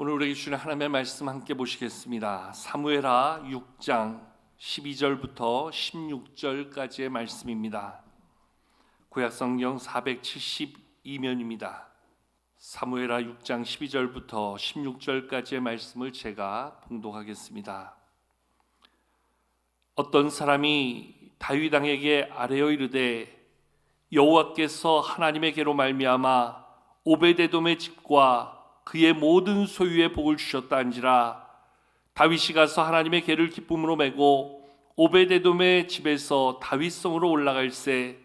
오늘 우리에게 주시는 하나님의 말씀 함께 보시겠습니다. 사무엘하 6장 12절부터 16절까지의 말씀입니다. 구약성경 472면입니다. 사무엘하 6장 12절부터 16절까지의 말씀을 제가 봉독하겠습니다. 어떤 사람이 다윗 왕에게 아뢰어 이르되 여호와께서 하나님에게로 말미암아 오베데돔의 집과 그의 모든 소유에 복을 주셨다 한지라. 다윗이 가서 하나님의 궤를 기쁨으로 메고 오베데돔의 집에서 다윗성으로 올라갈새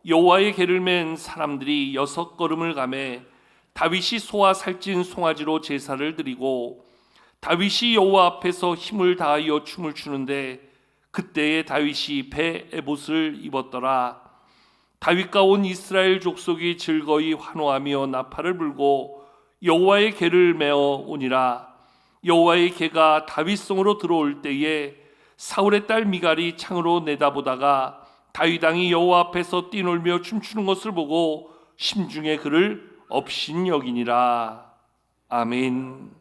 여호와의 궤를 맨 사람들이 6걸음을 가매 다윗이 소와 살찐 송아지로 제사를 드리고 다윗이 여호와 앞에서 힘을 다하여 춤을 추는데 그때에 다윗이 배 에봇을 입었더라. 다윗과 온 이스라엘 족속이 즐거이 환호하며 나팔을 불고 여호와의 궤를 메어 오니라. 여호와의 궤가 다윗성으로 들어올 때에 사울의 딸 미갈이 창으로 내다보다가 다윗 왕이 여호와 앞에서 뛰놀며 춤추는 것을 보고 심중에 그를 업신여기니라. 아멘.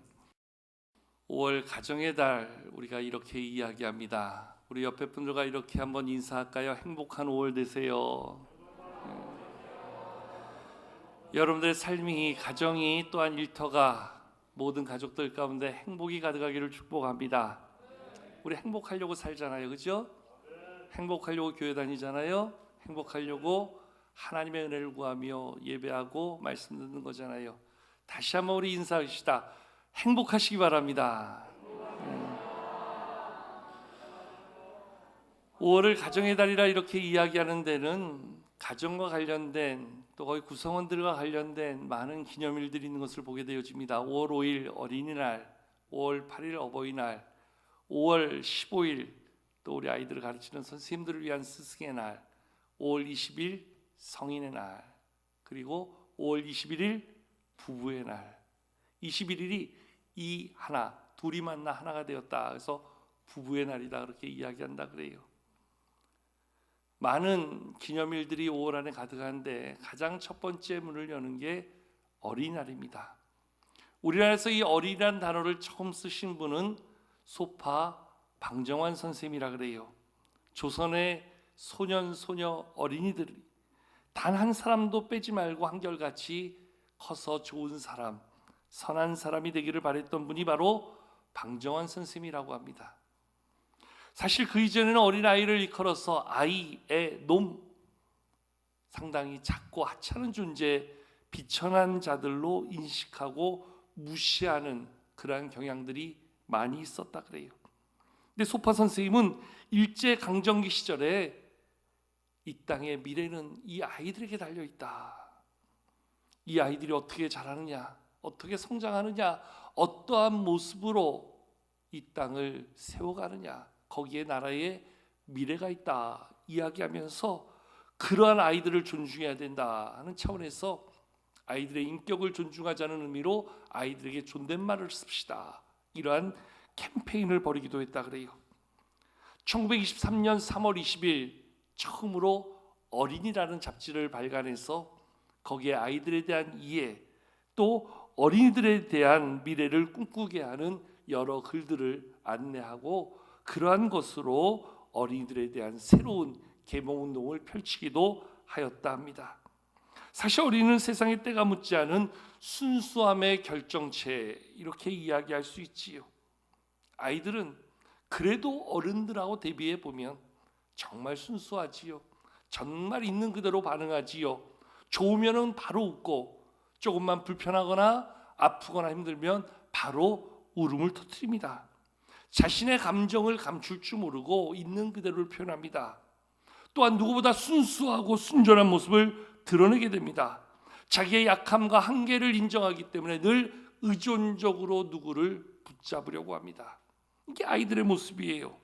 5월 가정의 달 우리가 이렇게 이야기합니다. 우리 옆에 분들과 이렇게 한번 인사할까요? 행복한 5월 되세요. 여러분들의 삶이, 가정이, 또한 일터가 모든 가족들 가운데 행복이 가득하기를 축복합니다. 우리 행복하려고 살잖아요, 그죠? 행복하려고 교회 다니잖아요. 행복하려고 하나님의 은혜를 구하며 예배하고 말씀 듣는 거잖아요. 다시 한번 우리 인사합시다. 행복하시기 바랍니다. 5월을 가정의 달이라 이렇게 이야기하는 데는 가정과 관련된 또 거기 구성원들과 관련된 많은 기념일들이 있는 것을 보게 되어집니다. 5월 5일 어린이날, 5월 8일 어버이날, 5월 15일 또 우리 아이들을 가르치는 선생님들을 위한 스승의 날, 5월 20일 성인의 날, 그리고 5월 21일 부부의 날. 21일이 이 하나, 둘이 만나 하나가 되었다. 그래서 부부의 날이다 그렇게 이야기한다 그래요. 많은 기념일들이 5월 안에 가득한데 가장 첫 번째 문을 여는 게 어린이날입니다. 우리나라에서 이 어린이라는 단어를 처음 쓰신 분은 소파 방정환 선생님이라 그래요. 조선의 소년 소녀 어린이들이 단 한 사람도 빼지 말고 한결같이 커서 좋은 사람, 선한 사람이 되기를 바랬던 분이 바로 방정환 선생님이라고 합니다. 사실 그 이전에는 어린아이를 일컬어서 아이의 놈, 상당히 작고 하찮은 존재, 비천한 자들로 인식하고 무시하는 그러한 경향들이 많이 있었다 그래요. 근데 소파 선생님은 일제강점기 시절에 이 땅의 미래는 이 아이들에게 달려있다. 이 아이들이 어떻게 자라느냐, 어떻게 성장하느냐, 어떠한 모습으로 이 땅을 세워가느냐, 거기에 나라의 미래가 있다 이야기하면서 그러한 아이들을 존중해야 된다 하는 차원에서 아이들의 인격을 존중하자는 의미로 아이들에게 존댓말을 씁시다, 이러한 캠페인을 벌이기도 했다 그래요. 1923년 3월 20일 처음으로 어린이라는 잡지를 발간해서 거기에 아이들에 대한 이해, 또 어린이들에 대한 미래를 꿈꾸게 하는 여러 글들을 안내하고 그러한 것으로 어린이들에 대한 새로운 계몽운동을 펼치기도 하였다 합니다. 사실 어린이는 세상의 때가 묻지 않은 순수함의 결정체, 이렇게 이야기할 수 있지요. 아이들은 그래도 어른들하고 대비해 보면 정말 순수하지요. 정말 있는 그대로 반응하지요. 좋으면 바로 웃고 조금만 불편하거나 아프거나 힘들면 바로 울음을 터뜨립니다. 자신의 감정을 감출 줄 모르고 있는 그대로를 표현합니다. 또한 누구보다 순수하고 순전한 모습을 드러내게 됩니다. 자기의 약함과 한계를 인정하기 때문에 늘 의존적으로 누구를 붙잡으려고 합니다. 이게 아이들의 모습이에요.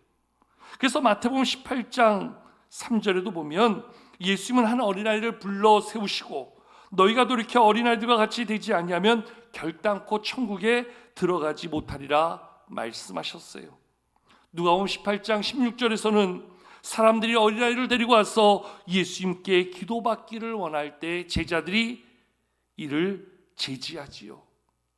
그래서 마태복음 18장 3절에도 보면 예수님은 한 어린아이를 불러 세우시고 너희가 돌이켜 어린아이들과 같이 되지 아니하면 결단코 천국에 들어가지 못하리라 말씀하셨어요. 누가복음 18장 16절에서는 사람들이 어린아이를 데리고 와서 예수님께 기도받기를 원할 때 제자들이 이를 제지하지요.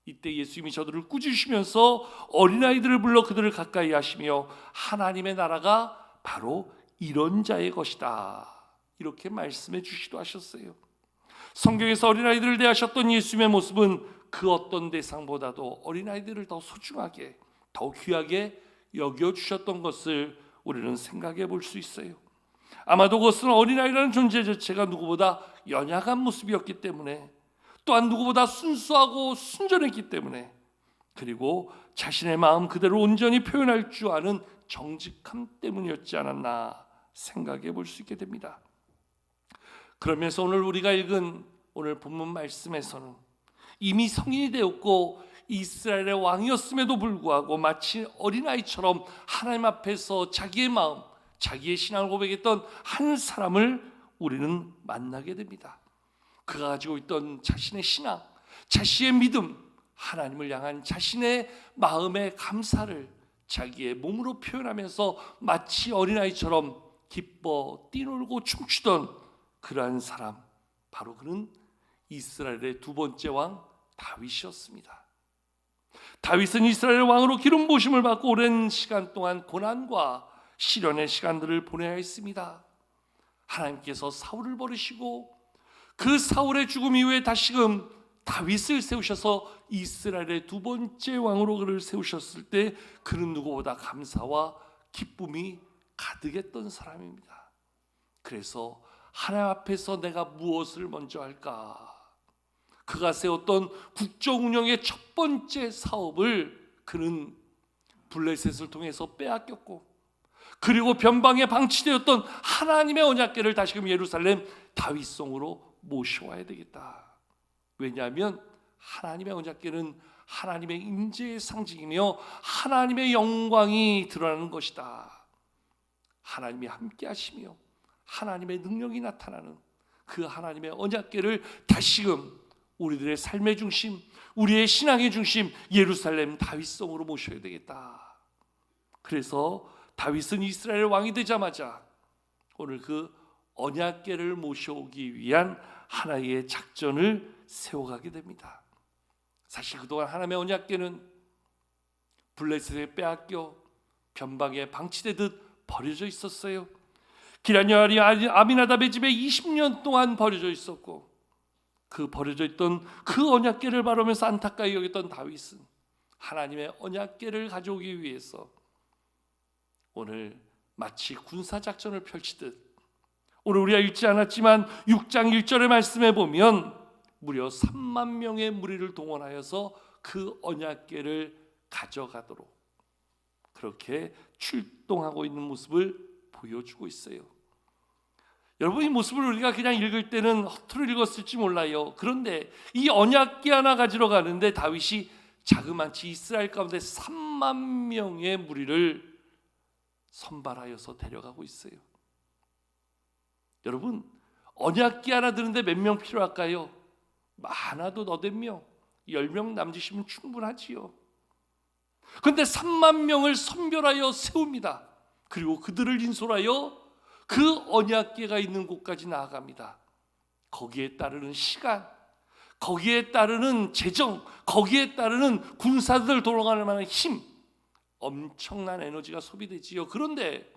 이때 예수님이 저들을 꾸짖으시면서 어린아이들을 불러 그들을 가까이 하시며 하나님의 나라가 바로 이런 자의 것이다, 이렇게 말씀해 주시기도 하셨어요. 성경에서 어린아이들을 대하셨던 예수님의 모습은 그 어떤 대상보다도 어린아이들을 더 소중하게, 더 귀하게 여겨주셨던 것을 우리는 생각해 볼 수 있어요. 아마도 그것은 어린아이라는 존재 자체가 누구보다 연약한 모습이었기 때문에, 또한 누구보다 순수하고 순전했기 때문에, 그리고 자신의 마음 그대로 온전히 표현할 줄 아는 정직함 때문이었지 않았나 생각해 볼 수 있게 됩니다. 그러면서 오늘 우리가 읽은 오늘 본문 말씀에서는 이미 성인이 되었고 이스라엘의 왕이었음에도 불구하고 마치 어린아이처럼 하나님 앞에서 자기의 마음, 자기의 신앙을 고백했던 한 사람을 우리는 만나게 됩니다. 그가 가지고 있던 자신의 신앙, 자신의 믿음, 하나님을 향한 자신의 마음의 감사를 자기의 몸으로 표현하면서 마치 어린아이처럼 기뻐 뛰놀고 춤추던 그러한 사람, 바로 그는 이스라엘의 두 번째 왕 다윗이었습니다. 다윗은 이스라엘 왕으로 기름 부으심을 받고 오랜 시간 동안 고난과 시련의 시간들을 보내야 했습니다. 하나님께서 사울을 버리시고 그 사울의 죽음 이후에 다시금 다윗을 세우셔서 이스라엘의 두 번째 왕으로 그를 세우셨을 때 그는 누구보다 감사와 기쁨이 가득했던 사람입니다. 그래서 하나님 앞에서 내가 무엇을 먼저 할까? 그가 세웠던 국정 운영의 첫 번째 사업을 그는 블레셋을 통해서 빼앗겼고, 그리고 변방에 방치되었던 하나님의 언약궤를 다시금 예루살렘 다윗성으로 모셔와야 되겠다. 왜냐하면 하나님의 언약궤는 하나님의 임재의 상징이며 하나님의 영광이 드러나는 것이다. 하나님이 함께 하시며 하나님의 능력이 나타나는 그 하나님의 언약궤를 다시금 우리들의 삶의 중심, 우리의 신앙의 중심 예루살렘 다윗성으로 모셔야 되겠다. 그래서 다윗은 이스라엘 왕이 되자마자 오늘 그 언약궤를 모셔오기 위한 하나의 작전을 세워가게 됩니다. 사실 그동안 하나님의 언약궤는 블레셋에 빼앗겨 변방에 방치되듯 버려져 있었어요. 기란여리 아미나답의 집에 20년 동안 버려져 있었고, 그 버려져 있던 그 언약궤를 바라보면서 안타까이 여겼던 다윗은 하나님의 언약궤를 가져오기 위해서 오늘 마치 군사작전을 펼치듯, 오늘 우리가 읽지 않았지만 6장 1절의 말씀에 보면 무려 3만 명의 무리를 동원하여서 그 언약궤를 가져가도록 그렇게 출동하고 있는 모습을 보여주고 있어요. 여러분, 이 모습을 우리가 그냥 읽을 때는 허투루 읽었을지 몰라요. 그런데 이 언약궤 하나 가지러 가는데 다윗이 자그마치 이스라엘 가운데 3만 명의 무리를 선발하여서 데려가고 있어요. 여러분, 언약궤 하나 드는데 몇 명 필요할까요? 많아도 너댓 명, 10명 남짓이면 충분하지요. 그런데 3만 명을 선별하여 세웁니다. 그리고 그들을 인솔하여 그 언약궤가 있는 곳까지 나아갑니다. 거기에 따르는 시간, 거기에 따르는 재정, 거기에 따르는 군사들 돌아가는 만한 힘, 엄청난 에너지가 소비되지요. 그런데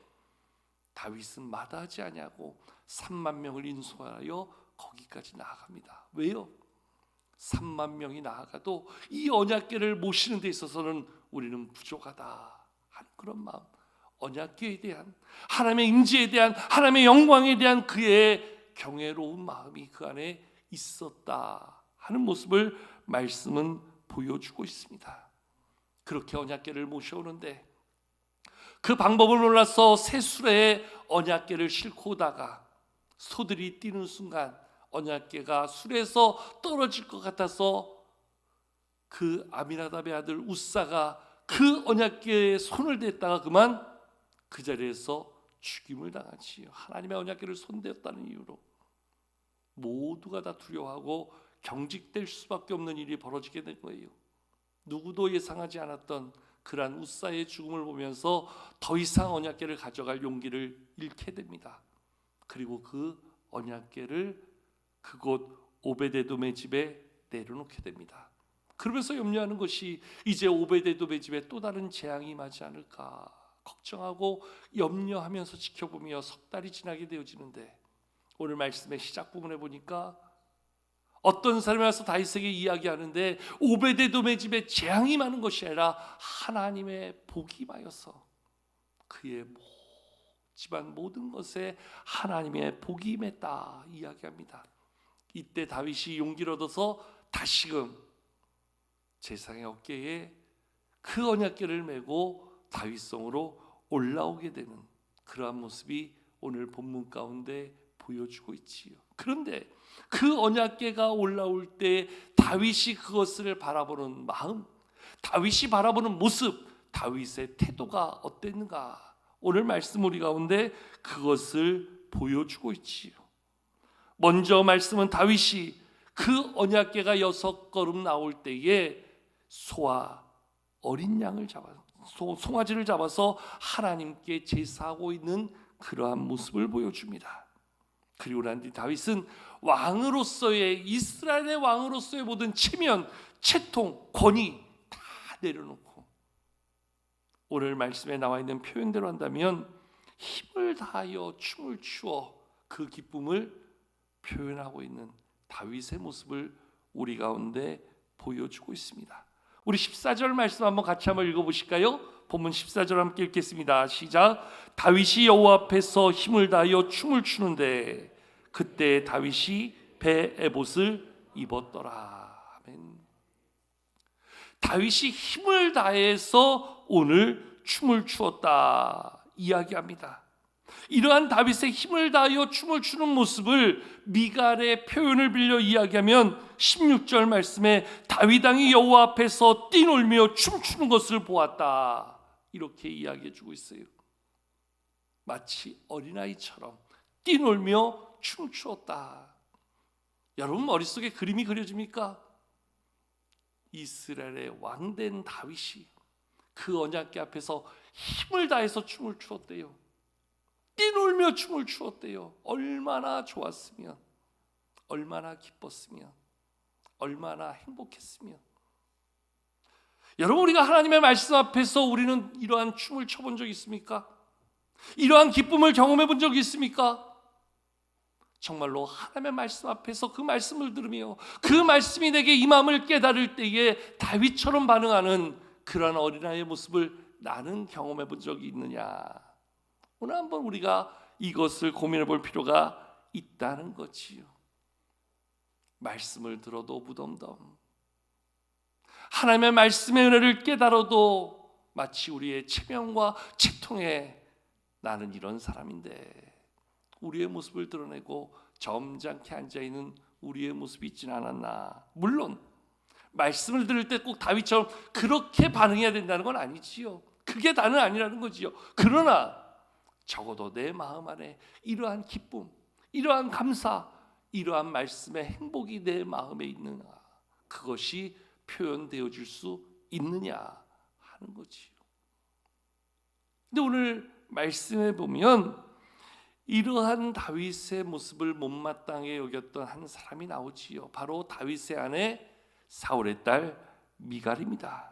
다윗은 마다하지 아니하고 3만 명을 인솔하여 거기까지 나아갑니다. 왜요? 3만 명이 나아가도 이 언약궤를 모시는 데 있어서는 우리는 부족하다 하는 그런 마음, 언약궤에 대한 하나님의 임재에 대한 하나님의 영광에 대한 그의 경외로운 마음이 그 안에 있었다 하는 모습을 말씀은 보여주고 있습니다. 그렇게 언약궤를 모셔오는데 그 방법을 몰라서 새 수레에 언약궤를 싣고 오다가 소들이 뛰는 순간 언약궤가 수레에서 떨어질 것 같아서 그 아미나답의 아들 우사가 그 언약궤에 손을 댔다가 그만 그 자리에서 죽임을 당하지요. 하나님의 언약궤를 손대었다는 이유로 모두가 다 두려워하고 경직될 수밖에 없는 일이 벌어지게 된 거예요. 누구도 예상하지 않았던 그러한 우사의 죽음을 보면서 더 이상 언약궤를 가져갈 용기를 잃게 됩니다. 그리고 그 언약궤를 그곳 오베데돔의 집에 내려놓게 됩니다. 그러면서 염려하는 것이 이제 오베데돔의 집에 또 다른 재앙이 임하지 않을까 걱정하고 염려하면서 지켜보며 석 달이 지나게 되어지는데, 오늘 말씀의 시작 부분에 보니까 어떤 사람이 와서 다윗에게 이야기하는데 오베데돔의 집에 재앙이 많은 것이 아니라 하나님의 복이 임하여서 그의 집안 모든 것에 하나님의 복이 임했다 이야기합니다. 이때 다윗이 용기를 얻어서 다시금 제사장의 어깨에 그 언약궤를 메고 다윗성으로 올라오게 되는 그러한 모습이 오늘 본문 가운데 보여주고 있지요. 그런데 그 언약궤가 올라올 때 다윗이 그것을 바라보는 마음, 다윗이 바라보는 모습, 다윗의 태도가 어땠는가, 오늘 말씀 우리 가운데 그것을 보여주고 있지요. 먼저 말씀은 다윗이 그 언약궤가 6걸음 나올 때에 소와 어린 양을 송아지를 잡아서 하나님께 제사하고 있는 그러한 모습을 보여줍니다. 그리고 난 뒤 다윗은 왕으로서의, 이스라엘의 왕으로서의 모든 체면, 채통, 권위 다 내려놓고, 오늘 말씀에 나와 있는 표현대로 한다면 힘을 다하여 춤을 추어 그 기쁨을 표현하고 있는 다윗의 모습을 우리 가운데 보여주고 있습니다. 우리 14절 말씀 한번 같이 한번 읽어보실까요? 본문 14절 함께 읽겠습니다. 시작. 다윗이 여호와 앞에서 힘을 다하여 춤을 추는데 그때 다윗이 배 에봇을 입었더라. 아멘. 다윗이 힘을 다해서 오늘 춤을 추었다 이야기합니다. 이러한 다윗의 힘을 다하여 춤을 추는 모습을 미갈의 표현을 빌려 이야기하면 16절 말씀에 다윗 왕이 여호와 앞에서 뛰놀며 춤추는 것을 보았다 이렇게 이야기해주고 있어요. 마치 어린아이처럼 뛰놀며 춤추었다. 여러분 머릿속에 그림이 그려집니까? 이스라엘의 왕된 다윗이 그 언약궤 앞에서 힘을 다해서 춤을 추었대요. 뛰놀며 춤을 추었대요. 얼마나 좋았으면, 얼마나 기뻤으면, 얼마나 행복했으면. 여러분, 우리가 하나님의 말씀 앞에서 우리는 이러한 춤을 춰본 적 있습니까? 이러한 기쁨을 경험해 본 적이 있습니까? 정말로 하나님의 말씀 앞에서 그 말씀을 들으며 그 말씀이 내게 이 마음을 깨달을 때에 다윗처럼 반응하는 그러한 어린아이의 모습을 나는 경험해 본 적이 있느냐? 오늘 한번 우리가 이것을 고민해 볼 필요가 있다는 거지요. 말씀을 들어도 무덤덤, 하나님의 말씀의 은혜를 깨달아도 마치 우리의 체면과 채통에 나는 이런 사람인데, 우리의 모습을 드러내고 점잖게 앉아있는 우리의 모습이 있지는 않았나. 물론 말씀을 들을 때 꼭 다윗처럼 그렇게 반응해야 된다는 건 아니지요. 그게 다는 아니라는 거지요. 그러나 적어도 내 마음 안에 이러한 기쁨, 이러한 감사, 이러한 말씀의 행복이 내 마음에 있느냐, 그것이 표현되어질 수 있느냐 하는 거지요. 근데 오늘 말씀에 보면 이러한 다윗의 모습을 못마땅하게 여겼던 한 사람이 나오지요. 바로 다윗의 아내 사울의 딸 미갈입니다.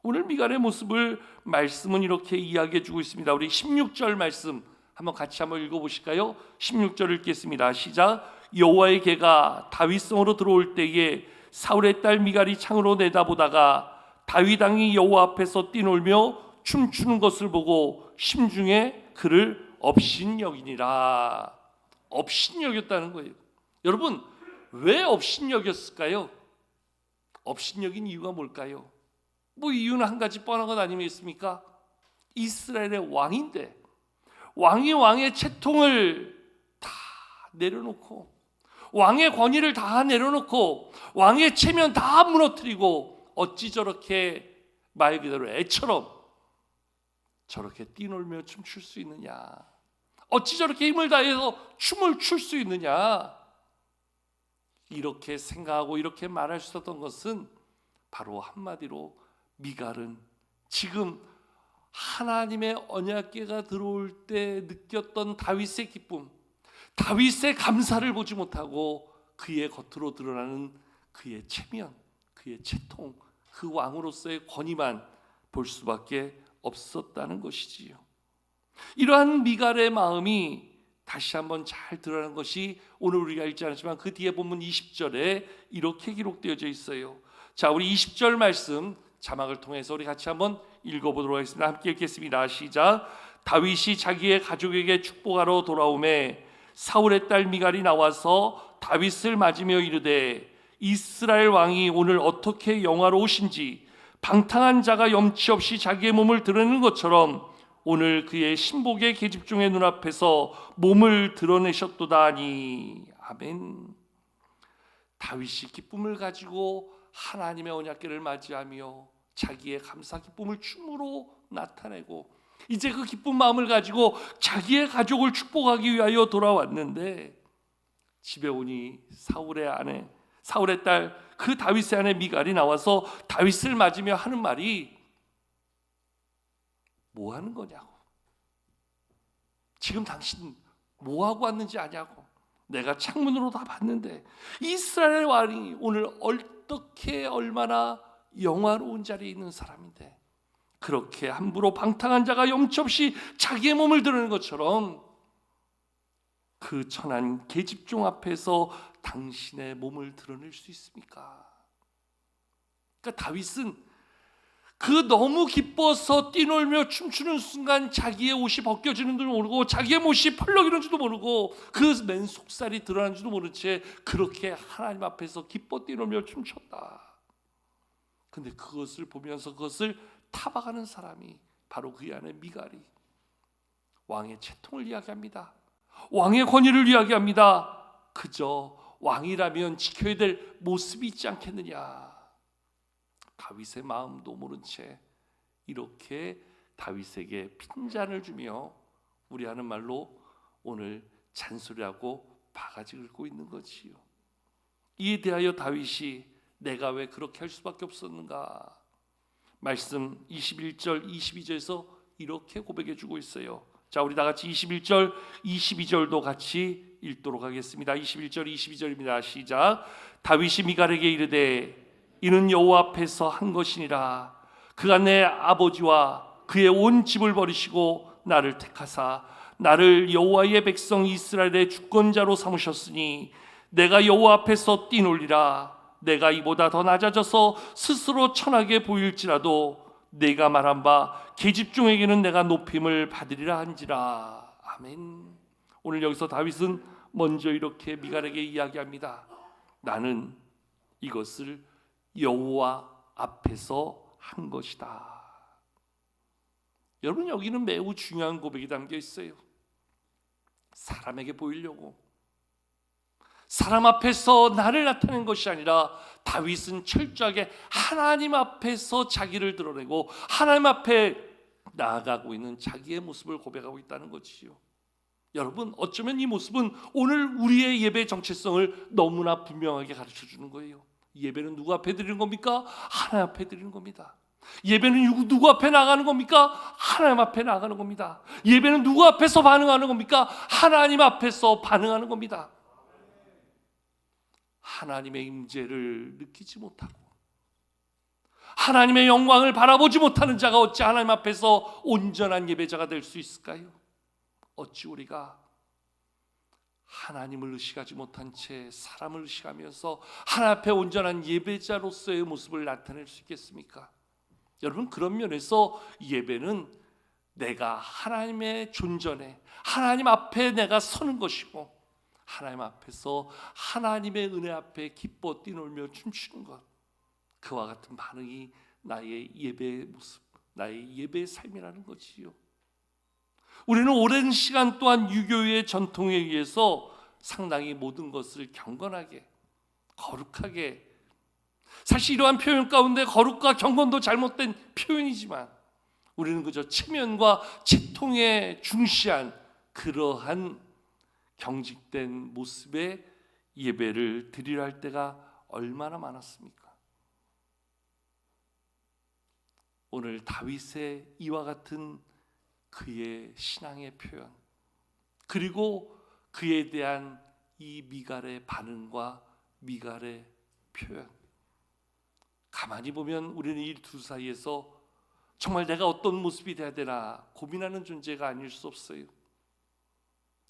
오늘 미갈의 모습을 말씀은 이렇게 이야기해 주고 있습니다. 우리 16절 말씀 한번 같이 한번 읽어보실까요? 16절 읽겠습니다. 시작. 여호와의 개가 다윗성으로 들어올 때에 사울의 딸 미갈이 창으로 내다보다가 다윗 왕이 여호와 앞에서 뛰놀며 춤추는 것을 보고 심중에 그를 업신여기니라. 업신여겼다는 거예요. 여러분, 왜 업신여겼을까요? 업신여긴 이유가 뭘까요? 뭐 이유는 한 가지 뻔한 것 아니겠습니까? 이스라엘의 왕인데 왕이 왕의 채통을 다 내려놓고 왕의 권위를 다 내려놓고 왕의 체면 다 무너뜨리고 어찌 저렇게 말 그대로 애처럼 저렇게 뛰놀며 춤출 수 있느냐, 어찌 저렇게 힘을 다해서 춤을 출 수 있느냐, 이렇게 생각하고 이렇게 말할 수 있었던 것은 바로 한마디로 미갈은 지금 하나님의 언약궤가 들어올 때 느꼈던 다윗의 기쁨, 다윗의 감사를 보지 못하고 그의 겉으로 드러나는 그의 체면, 그의 채통, 그 왕으로서의 권위만 볼 수밖에 없었다는 것이지요. 이러한 미갈의 마음이 다시 한번 잘 드러나는 것이 오늘 우리가 읽지 않았지만 그 뒤에 본문 20절에 이렇게 기록되어져 있어요. 자, 우리 20절 말씀 자막을 통해서 우리 같이 한번 읽어보도록 하겠습니다. 함께 읽겠습니다. 시작. 다윗이 자기의 가족에게 축복하러 돌아오매 사울의 딸 미갈이 나와서 다윗을 맞으며 이르되 이스라엘 왕이 오늘 어떻게 영화로우신지 방탕한 자가 염치 없이 자기의 몸을 드러내는 것처럼 오늘 그의 신복의 계집종의 눈앞에서 몸을 드러내셨도다니. 아멘. 다윗이 기쁨을 가지고 하나님의 언약궤를 맞이하며 자기의 감사 기쁨을 춤으로 나타내고 이제 그 기쁜 마음을 가지고 자기의 가족을 축복하기 위하여 돌아왔는데 집에 오니 사울의 딸 그 다윗의 아내 미갈이 나와서 다윗을 맞으며 하는 말이 뭐 하는 거냐고. 지금 당신 뭐 하고 왔는지 아냐고. 내가 창문으로 다 봤는데 이스라엘 왕이 오늘 어떻게 얼마나 영화로운 자리에 있는 사람인데 그렇게 함부로 방탕한 자가 염치 없이 자기의 몸을 드러내는 것처럼 그 천한 계집종 앞에서 당신의 몸을 드러낼 수 있습니까? 그러니까 다윗은 그 너무 기뻐서 뛰놀며 춤추는 순간 자기의 옷이 벗겨지는 줄 모르고 자기의 옷이 펄럭이는 줄도 모르고 그 맨 속살이 드러나는 줄도 모른 채 그렇게 하나님 앞에서 기뻐 뛰놀며 춤췄다. 근데 그것을 보면서 그것을 타박하는 사람이 바로 그의 아내 미갈이 왕의 채통을 이야기합니다. 왕의 권위를 이야기합니다. 그저 왕이라면 지켜야 될 모습이 있지 않겠느냐. 다윗의 마음도 모른 채 이렇게 다윗에게 핀잔을 주며 우리 하는 말로 오늘 잔소리하고 바가지 긁고 있는 거지요. 이에 대하여 다윗이 내가 왜 그렇게 할 수밖에 없었는가. 말씀 21절 22절에서 이렇게 고백해 주고 있어요. 자, 우리 다 같이 21절 22절도 같이 읽도록 하겠습니다. 21절 22절입니다. 시작. 다윗이 미갈에게 이르되 이는 여호와 앞에서 한 것이니라. 그가 내 아버지와 그의 온 집을 버리시고 나를 택하사 나를 여호와의 백성 이스라엘의 주권자로 삼으셨으니 내가 여호와 앞에서 뛰놀리라. 내가 이보다 더 낮아져서 스스로 천하게 보일지라도 내가 말한 바 계집종에게는 내가 높임을 받으리라 한지라. 아멘. 오늘 여기서 다윗은 먼저 이렇게 미갈에게 이야기합니다. 나는 이것을 여호와 앞에서 한 것이다. 여러분, 여기는 매우 중요한 고백이 담겨 있어요. 사람에게 보이려고 사람 앞에서 나를 나타낸 것이 아니라 다윗은 철저하게 하나님 앞에서 자기를 드러내고 하나님 앞에 나아가고 있는 자기의 모습을 고백하고 있다는 것이요. 여러분, 어쩌면 이 모습은 오늘 우리의 예배 정체성을 너무나 분명하게 가르쳐 주는 거예요. 예배는 누구 앞에 드리는 겁니까? 하나님 앞에 드리는 겁니다. 예배는 누구 앞에 나가는 겁니까? 하나님 앞에 나가는 겁니다. 예배는 누구 앞에서 반응하는 겁니까? 하나님 앞에서 반응하는 겁니다. 하나님의 임재를 느끼지 못하고 하나님의 영광을 바라보지 못하는 자가 어찌 하나님 앞에서 온전한 예배자가 될 수 있을까요? 어찌 우리가 하나님을 의식하지 못한 채 사람을 의식하면서 하나님 앞에 온전한 예배자로서의 모습을 나타낼 수 있겠습니까? 여러분, 그런 면에서 예배는 내가 하나님의 존전에 하나님 앞에 내가 서는 것이고 하나님 앞에서 하나님의 은혜 앞에 기뻐 뛰놀며 춤추는 것, 그와 같은 반응이 나의 예배의 모습, 나의 예배의 삶이라는 것이요. 우리는 오랜 시간 동안 유교의 전통에 의해서 상당히 모든 것을 경건하게, 거룩하게, 사실 이러한 표현 가운데 거룩과 경건도 잘못된 표현이지만 우리는 그저 체면과 채통에 중시한 그러한 경직된 모습의 예배를 드리려 할 때가 얼마나 많았습니까? 오늘 다윗의 이와 같은 그의 신앙의 표현, 그리고 그에 대한 이 미갈의 반응과 미갈의 표현, 가만히 보면 우리는 이 두 사이에서 정말 내가 어떤 모습이 돼야 되나 고민하는 존재가 아닐 수 없어요.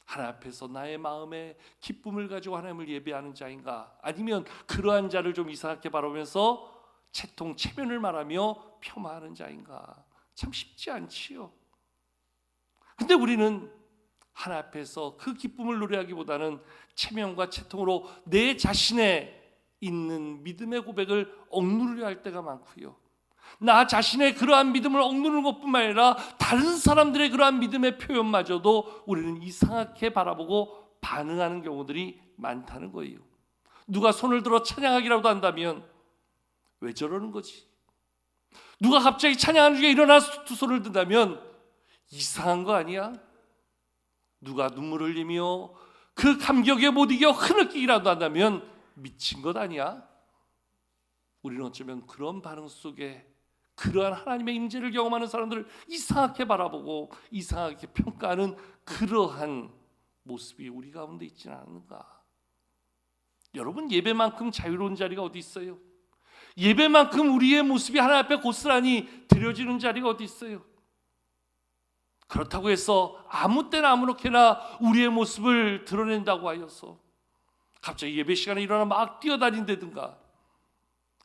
하나님 앞에서 나의 마음에 기쁨을 가지고 하나님을 예배하는 자인가, 아니면 그러한 자를 좀 이상하게 바라보면서 채통 체면을 말하며 폄하하는 자인가. 참 쉽지 않지요. 근데 우리는 하나님 앞에서 그 기쁨을 노래하기보다는 체면과 채통으로 내 자신의 있는 믿음의 고백을 억누르려 할 때가 많고요, 나 자신의 그러한 믿음을 억누르는 것뿐만 아니라 다른 사람들의 그러한 믿음의 표현마저도 우리는 이상하게 바라보고 반응하는 경우들이 많다는 거예요. 누가 손을 들어 찬양하기라도 한다면 왜 저러는 거지? 누가 갑자기 찬양하는 중에 일어나서 두 손을 든다면 이상한 거 아니야? 누가 눈물을 흘리며 그 감격에 못 이겨 흐느끼기라도 한다면 미친 것 아니야? 우리는 어쩌면 그런 반응 속에 그러한 하나님의 임재를 경험하는 사람들을 이상하게 바라보고 이상하게 평가하는 그러한 모습이 우리 가운데 있지는 않은가? 여러분, 예배만큼 자유로운 자리가 어디 있어요? 예배만큼 우리의 모습이 하나님 앞에 고스란히 드려지는 자리가 어디 있어요? 그렇다고 해서 아무 때나 아무렇게나 우리의 모습을 드러낸다고 하여서 갑자기 예배 시간에 일어나 막 뛰어다닌다든가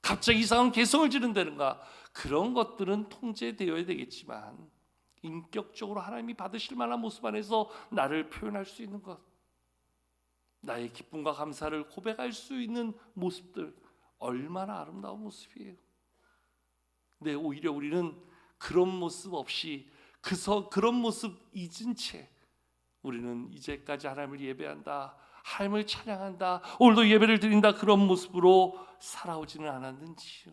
갑자기 이상한 개성을 지른다든가 그런 것들은 통제되어야 되겠지만, 인격적으로 하나님이 받으실 만한 모습 안에서 나를 표현할 수 있는 것, 나의 기쁨과 감사를 고백할 수 있는 모습들, 얼마나 아름다운 모습이에요. 근데 오히려 우리는 그런 모습 없이 그런 모습 잊은 채 우리는 이제까지 하나님을 예배한다, 하나님을 찬양한다, 오늘도 예배를 드린다, 그런 모습으로 살아오지는 않았는지요.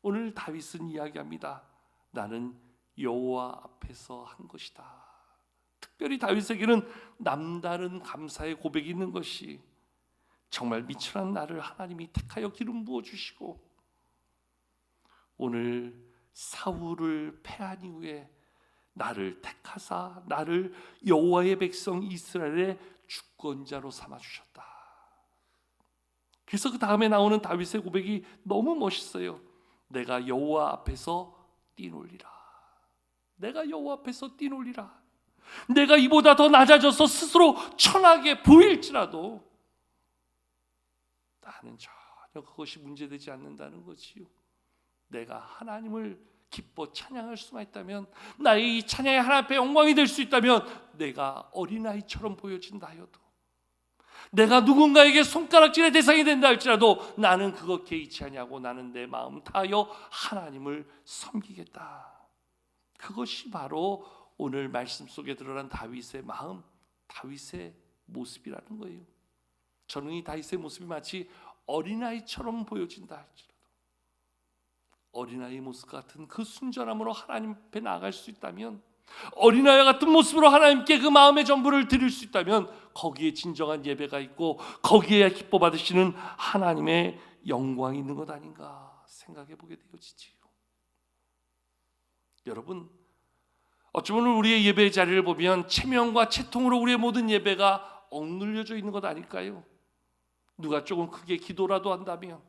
오늘 다윗은 이야기합니다. 나는 여호와 앞에서 한 것이다. 특별히 다윗에게는 남다른 감사의 고백이 있는 것이, 정말 미천한 나를 하나님이 택하여 기름 부어 주시고 오늘 사울을 패한 이후에 나를 택하사 나를 여호와의 백성 이스라엘의 주권자로 삼아 주셨다. 그래서 그 다음에 나오는 다윗의 고백이 너무 멋있어요. 내가 여호와 앞에서 뛰놀리라. 내가 여호와 앞에서 뛰놀리라. 내가 이보다 더 낮아져서 스스로 천하게 보일지라도 나는 전혀 그것이 문제되지 않는다는 거지요. 내가 하나님을 기뻐 찬양할 수만 있다면, 나의 이 찬양이 하나님 앞에 영광이 될 수 있다면, 내가 어린아이처럼 보여진다 하여도, 내가 누군가에게 손가락질의 대상이 된다 할지라도 나는 그거 개의치 아니하고 나는 내 마음 다하여 하나님을 섬기겠다. 그것이 바로 오늘 말씀 속에 드러난 다윗의 마음, 다윗의 모습이라는 거예요. 저는 이 다윗의 모습이 마치 어린아이처럼 보여진다 할지라도 어린아이 모습 같은 그 순전함으로 하나님 앞에 나아갈 수 있다면, 어린아이 같은 모습으로 하나님께 그 마음의 전부를 드릴 수 있다면 거기에 진정한 예배가 있고 거기에 기뻐 받으시는 하나님의 영광이 있는 것 아닌가 생각해 보게 되어지지요. 여러분, 어쩌면 우리의 예배 자리를 보면 체면과 채통으로 우리의 모든 예배가 억눌려져 있는 것 아닐까요? 누가 조금 크게 기도라도 한다면,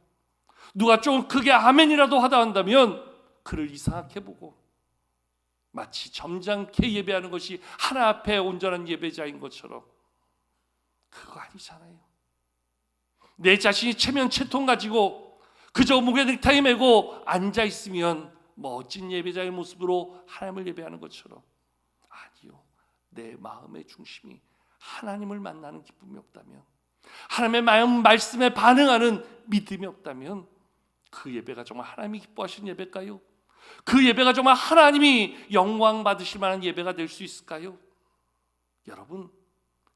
누가 조금 크게 아멘이라도 하다 한다면 그를 이상하게 보고 마치 점잖게 예배하는 것이 하나 앞에 온전한 예배자인 것처럼, 그거 아니잖아요. 내 자신이 체면 채통 가지고 그저 목에 넥타이 메고 앉아 있으면 멋진 예배자의 모습으로 하나님을 예배하는 것처럼, 아니요, 내 마음의 중심이 하나님을 만나는 기쁨이 없다면, 하나님의 마음 말씀에 반응하는 믿음이 없다면 그 예배가 정말 하나님이 기뻐하시는 예배일까요? 그 예배가 정말 하나님이 영광 받으실 만한 예배가 될 수 있을까요? 여러분,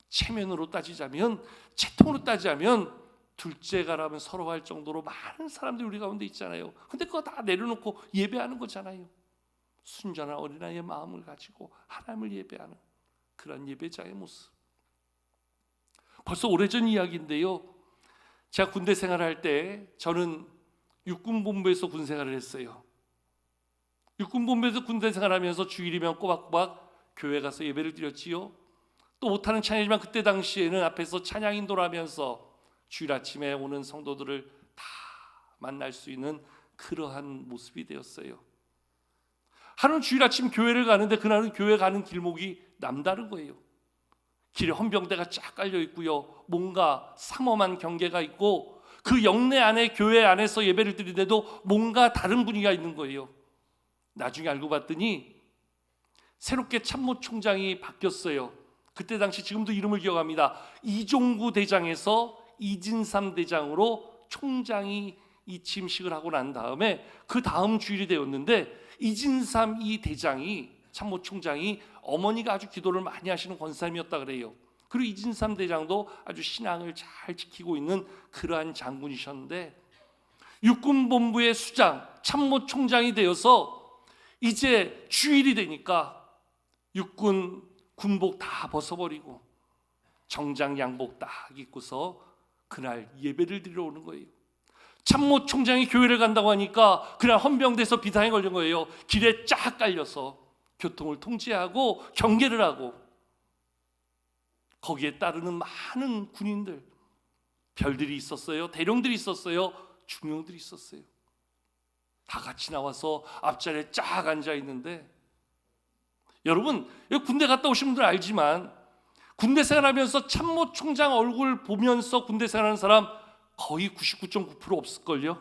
체면으로 따지자면, 채통으로 따지자면 둘째가라면 서로 할 정도로 많은 사람들이 우리 가운데 있잖아요. 근데 그거 다 내려놓고 예배하는 거잖아요. 순전한 어린아이의 마음을 가지고 하나님을 예배하는 그런 예배자의 모습. 벌써 오래전 이야기인데요, 제가 군대 생활할 때 저는 육군본부에서 군 생활을 했어요. 육군본부에서 군대 생활하면서 주일이면 꼬박꼬박 교회 가서 예배를 드렸지요. 또 못하는 찬양이지만 그때 당시에는 앞에서 찬양 인도를 하면서 주일 아침에 오는 성도들을 다 만날 수 있는 그러한 모습이 되었어요. 하루는 주일 아침 교회를 가는데 그날은 교회 가는 길목이 남다른 거예요. 길에 헌병대가 쫙 깔려 있고요, 뭔가 삼엄한 경계가 있고 그 영내 안에 교회 안에서 예배를 드리는데도 뭔가 다른 분위기가 있는 거예요. 나중에 알고 봤더니 새롭게 참모총장이 바뀌었어요. 그때 당시, 지금도 이름을 기억합니다. 이종구 대장에서 이진삼 대장으로 총장이 이 취임식을 하고 난 다음에 그 다음 주일이 되었는데, 이진삼 이 대장이, 참모총장이 어머니가 아주 기도를 많이 하시는 권사님이었다 그래요. 그리고 이진삼 대장도 아주 신앙을 잘 지키고 있는 그러한 장군이셨는데, 육군본부의 수장, 참모총장이 되어서 이제 주일이 되니까 육군 군복 다 벗어버리고 정장 양복 딱 입고서 그날 예배를 드리러 오는 거예요. 참모총장이 교회를 간다고 하니까 그날 헌병대에서 비상이 걸린 거예요. 길에 쫙 깔려서 교통을 통제하고 경계를 하고, 거기에 따르는 많은 군인들, 별들이 있었어요, 대령들이 있었어요, 중령들이 있었어요. 다 같이 나와서 앞자리에 쫙 앉아 있는데, 여러분, 군대 갔다 오신 분들 알지만 군대 생활하면서 참모총장 얼굴 보면서 군대 생활하는 사람 거의 99.9% 없을걸요?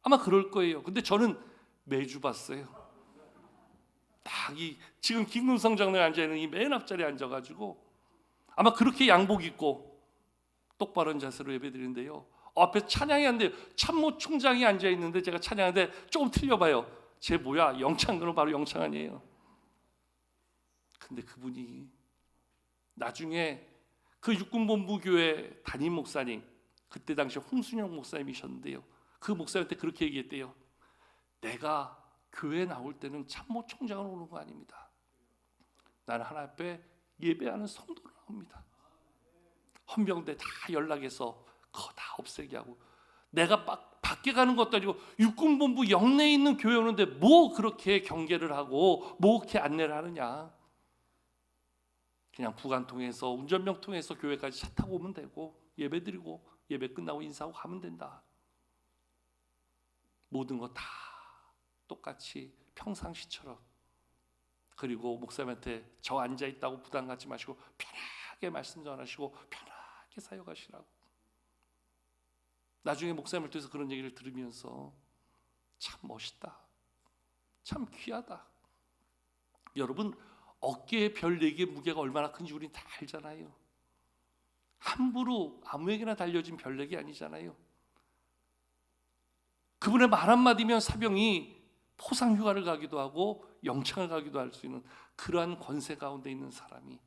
아마 그럴 거예요. 근데 저는 매주 봤어요. 딱 지금 김금성 장로에 앉아있는 이 맨 앞자리에 앉아가지고 아마 그렇게 양복 입고 똑바른 자세로 예배드리는데요, 앞에 찬양이 안 돼요. 참모총장이 앉아있는데 제가 찬양하는데 조금 틀려봐요. 쟤 뭐야? 영창, 바로 영창 아니에요. 근데 그분이 나중에 그 육군본부 교회 담임 목사님, 그때 당시 홍순영 목사님이셨는데요, 그 목사님한테 그렇게 얘기했대요. 내가 교회 나올 때는 참모총장으로 오는 거 아닙니다. 나는 하나님 앞에 예배하는 성도로 나옵니다. 헌병대 다 연락해서 그거 다 없애게 하고, 내가 밖에 가는 것도 아니고 육군본부 영내에 있는 교회 오는데 뭐 그렇게 경계를 하고 뭐 그렇게 안내를 하느냐. 그냥 부관 통해서, 운전병 통해서 교회까지 차 타고 오면 되고 예배 드리고 예배 끝나고 인사하고 가면 된다. 모든 거 다 똑같이 평상시처럼. 그리고 목사님한테 저 앉아있다고 부담 갖지 마시고 편하게 말씀 전하시고 편하게 사역하시라고. 나중에 목사님을 통해서 그런 얘기를 들으면서 참 멋있다, 참 귀하다. 여러분, 어깨에 별 4개 무게가 얼마나 큰지 우린 다 알잖아요. 함부로 아무에게나 달려진 별 4개 아니잖아요. 그분의 말 한마디면 사병이 포상휴가를 가기도 하고 영창을 가기도 할 수 있는 그러한 권세 가운데 있는 사람이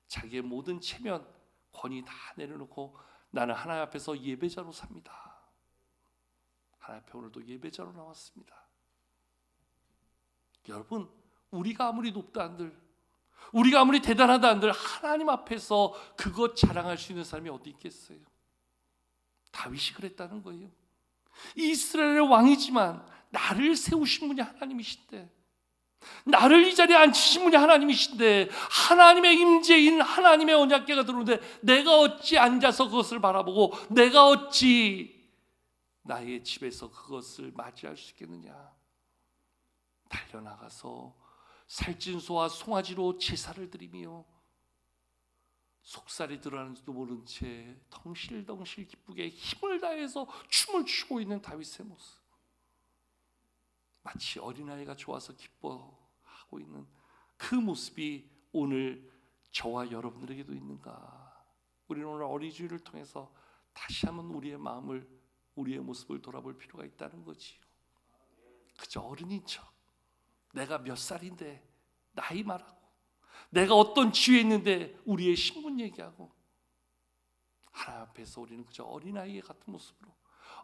자기의 모든 체면, 권위 다 내려놓고 나는 하나님 앞에서 예배자로 삽니다. 하나님 앞에 오늘도 예배자로 나왔습니다. 여러분, 우리가 아무리 높다 한들, 우리가 아무리 대단하다 한들 하나님 앞에서 그것 자랑할 수 있는 사람이 어디 있겠어요? 다윗이 그랬다는 거예요. 이스라엘의 왕이지만 나를 세우신 분이 하나님이신데, 나를 이 자리에 앉히신 분이 하나님이신데, 하나님의 임재인 하나님의 언약궤가 들어오는데 내가 어찌 앉아서 그것을 바라보고 내가 어찌 나의 집에서 그것을 맞이할 수 있겠느냐. 달려나가서 살찐 소와 송아지로 제사를 드리며 속살이 들어가는지도 모른 채 덩실덩실 기쁘게 힘을 다해서 춤을 추고 있는 다윗의 모습, 마치 어린아이가 좋아서 기뻐하고 있는 그 모습이 오늘 저와 여러분들에게도 있는가? 우리는 오늘 어린이주일을 통해서 다시 한번 우리의 마음을, 우리의 모습을 돌아볼 필요가 있다는 거지요. 그저 어른인 척, 내가 몇 살인데 나이 말하고, 내가 어떤 지위에 있는데 우리의 신분 얘기하고, 하나님 앞에서 우리는 그저 어린아이 같은 모습으로,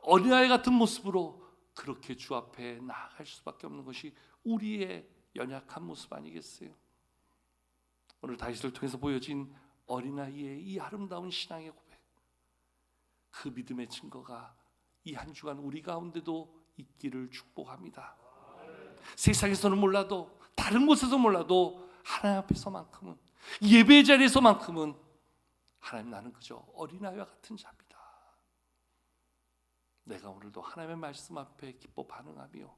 어린아이 같은 모습으로 그렇게 주 앞에 나아갈 수밖에 없는 것이 우리의 연약한 모습 아니겠어요? 오늘 다윗을 통해서 보여진 어린아이의 이 아름다운 신앙의 고백, 그 믿음의 증거가 이 한 주간 우리 가운데도 있기를 축복합니다. 세상에서는 몰라도, 다른 곳에서 몰라도 하나님 앞에서만큼은, 예배 자리에서만큼은 하나님, 나는 그저 어린아이와 같은 자입니다. 내가 오늘도 하나님의 말씀 앞에 기뻐 반응하며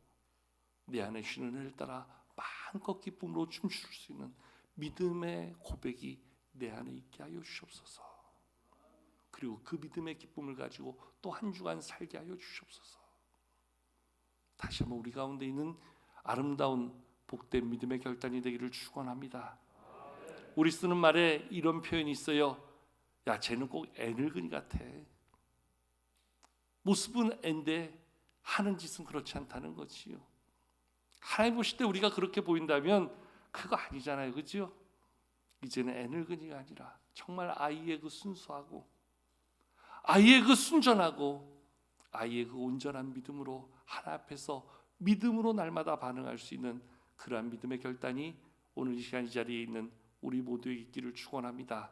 내 안에 쉬는 은혜를 따라 마음껏 기쁨으로 춤출 수 있는 믿음의 고백이 내 안에 있게 하여 주시옵소서. 그리고 그 믿음의 기쁨을 가지고 또 한 주간 살게 하여 주시옵소서. 다시 한번 우리 가운데 있는 아름다운 복된 믿음의 결단이 되기를 축원합니다. 우리 쓰는 말에 이런 표현이 있어요. 야, 쟤는 꼭 애늙은이 같아. 모습은 애인데 하는 짓은 그렇지 않다는 거지요. 하나님 보실 때 우리가 그렇게 보인다면 그거 아니잖아요, 그죠? 이제는 애늙은이가 아니라 정말 아이의 그 순수하고 아이의 그 순전하고 아이의 그 온전한 믿음으로 하나 앞에서 믿음으로 날마다 반응할 수 있는 그러한 믿음의 결단이 오늘 이 시간 이 자리에 있는 우리 모두에게 있기를 축원합니다.